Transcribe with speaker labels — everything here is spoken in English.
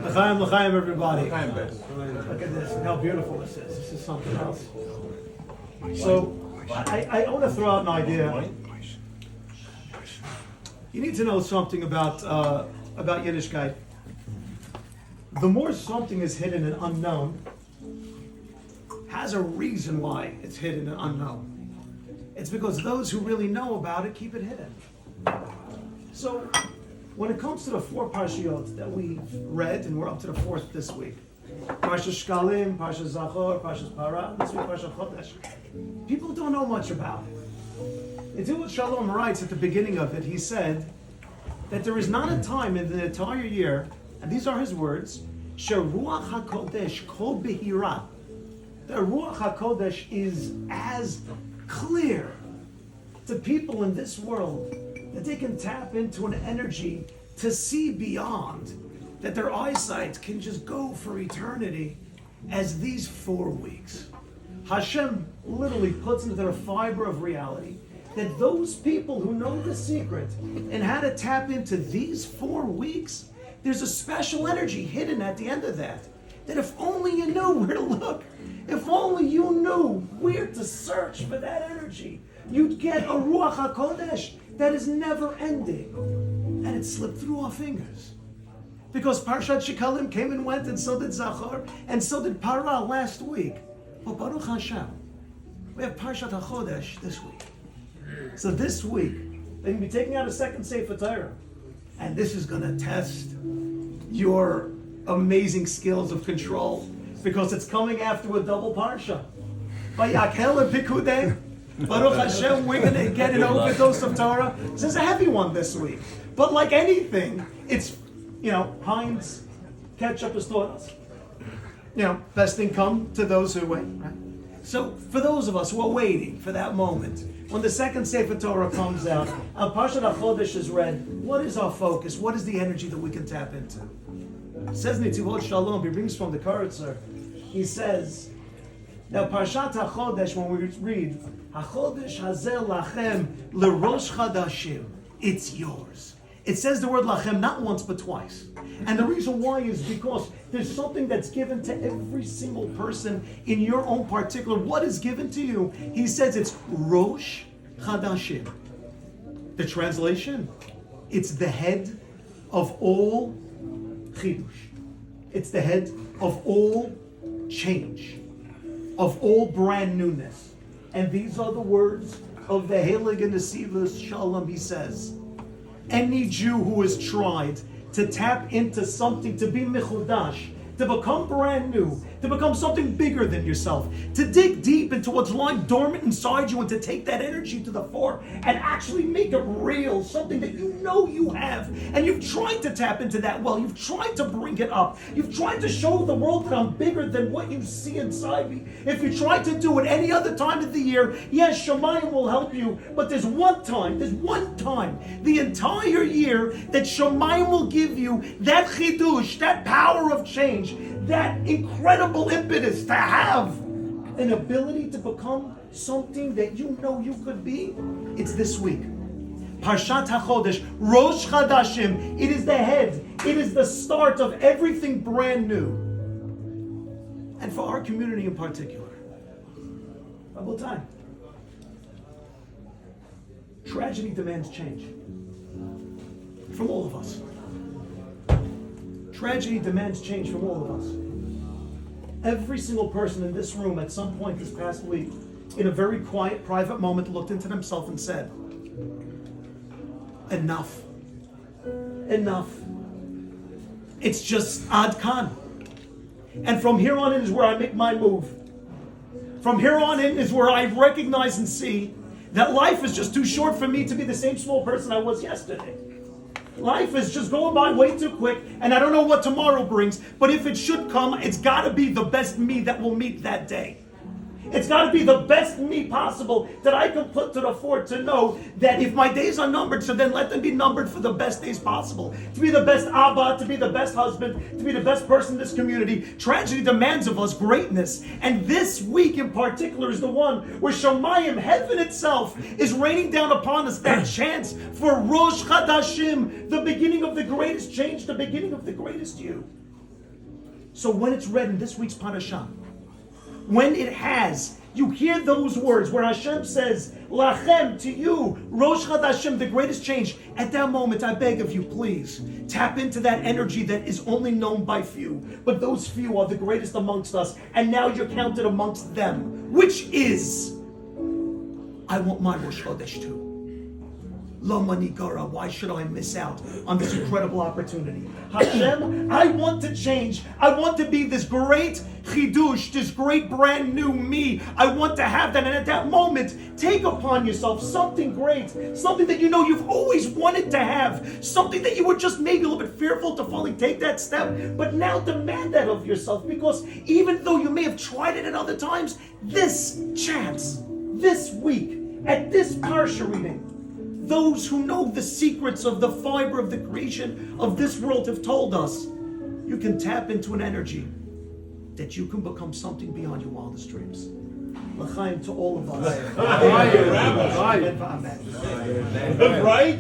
Speaker 1: L'chaim, l'chaim, everybody. Look at this. Look how beautiful this is. This is something else. So, I want to throw out an idea. You need to know something about Yiddishkeit. The more something is hidden and unknown, has a reason why it's hidden and unknown. It's because those who really know about it keep it hidden. So, when it comes to the 4 Parshiot that we've read, and we're up to the 4th this week, Parshat Shkalim, Parshat Zachor, Parshat Parah, this week Parshat Chodesh, people don't know much about it. It's what Shalom writes at the beginning of it. He said that there is not a time in the entire year, and these are his words, Sheruach HaKodesh Kol Behira. The Ruach HaKodesh is as clear to people in this world that they can tap into an energy to see beyond, that their eyesight can just go for eternity as these 4 weeks. Hashem literally puts into their fiber of reality that those people who know the secret and how to tap into these 4 weeks, there's a special energy hidden at the end of that. That if only you knew where to look, if only you knew where to search for that energy, you'd get a Ruach HaKodesh that is never ending. And it slipped through our fingers. Because Parshat Shekalim came and went, and so did Zachor, and so did Parah last week. But Baruch Hashem, we have Parshat HaChodesh this week. So this week, they're going to be taking out a second Sefer Torah. And this is going to test your amazing skills of control, because it's coming after a double Parsha. Vayakel and Pikudei, Baruch Hashem, we're going to get an overdose of Torah. This is a heavy one this week. But like anything, it's, Heinz ketchup has taught us. Best thing come to those who wait, right? So for those of us who are waiting for that moment, when the second Sefer Torah comes out, and Parshat HaChodesh is read, what is our focus? What is the energy that we can tap into? Says Nitzivot Shalom, he brings from the Karitzer, he says, now Parshat HaChodesh, when we read, HaChodesh Hazel Lachem L'Rosh Chadashim, it's yours. It says the word Lachem not once but twice. And the reason why is because there's something that's given to every single person in your own particular. What is given to you? He says it's Rosh Chadashim. The translation, it's the head of all chidush. It's the head of all change, of all brand newness. And these are the words of the Heilige Nesivos Shalom. He says, any Jew who has tried to tap into something, to be mechudash, to become brand new, to become something bigger than yourself, to dig deep into what's lying dormant inside you and to take that energy to the fore and actually make it real, something that you know you have. And you've tried to tap into that well, you've tried to bring it up, you've tried to show the world that I'm bigger than what you see inside me. If you try to do it any other time of the year, yes, Shemayim will help you, but there's one time the entire year that Shemayim will give you that chidush, that power of change, that incredible impetus to have an ability to become something that you know you could be. It's this week. Parshat HaChodesh, Rosh Chadashim. It is the head. It is the start of everything brand new. And for our community in particular, about time. Tragedy demands change. From all of us. Tragedy demands change from all of us. Every single person in this room at some point this past week, in a very quiet, private moment, looked into themselves and said, enough. Enough. It's just ad kan. And from here on in is where I make my move. From here on in is where I recognize and see that life is just too short for me to be the same small person I was yesterday. Life is just going by way too quick, and I don't know what tomorrow brings, but if it should come, it's got to be the best me that will meet that day. It's got to be the best me possible that I can put to the fore to know that if my days are numbered, so then let them be numbered for the best days possible. To be the best Abba, to be the best husband, to be the best person in this community. Tragedy demands of us greatness. And this week in particular is the one where Shemayim, heaven itself, is raining down upon us that chance for Rosh Chadashim, the beginning of the greatest change, the beginning of the greatest you. So when it's read in this week's parasha, when it has, you hear those words where Hashem says, Lachem, to you, Rosh Hashem, the greatest change. At that moment, I beg of you, please, tap into that energy that is only known by few. But those few are the greatest amongst us, and now you're counted amongst them, which is, I want my Rosh Chodesh too. Lama Nigara, why should I miss out on this incredible opportunity? Hashem, I want to change. I want to be this great chidush, this great brand new me. I want to have that. And at that moment, take upon yourself something great, something that you know you've always wanted to have, something that you were just maybe a little bit fearful to finally take that step. But now demand that of yourself, because even though you may have tried it at other times, this chance, this week, at this Parsha reading, those who know the secrets of the fiber of the creation of this world have told us, you can tap into an energy that you can become something beyond your wildest dreams. L'chaim to all of us.
Speaker 2: Right?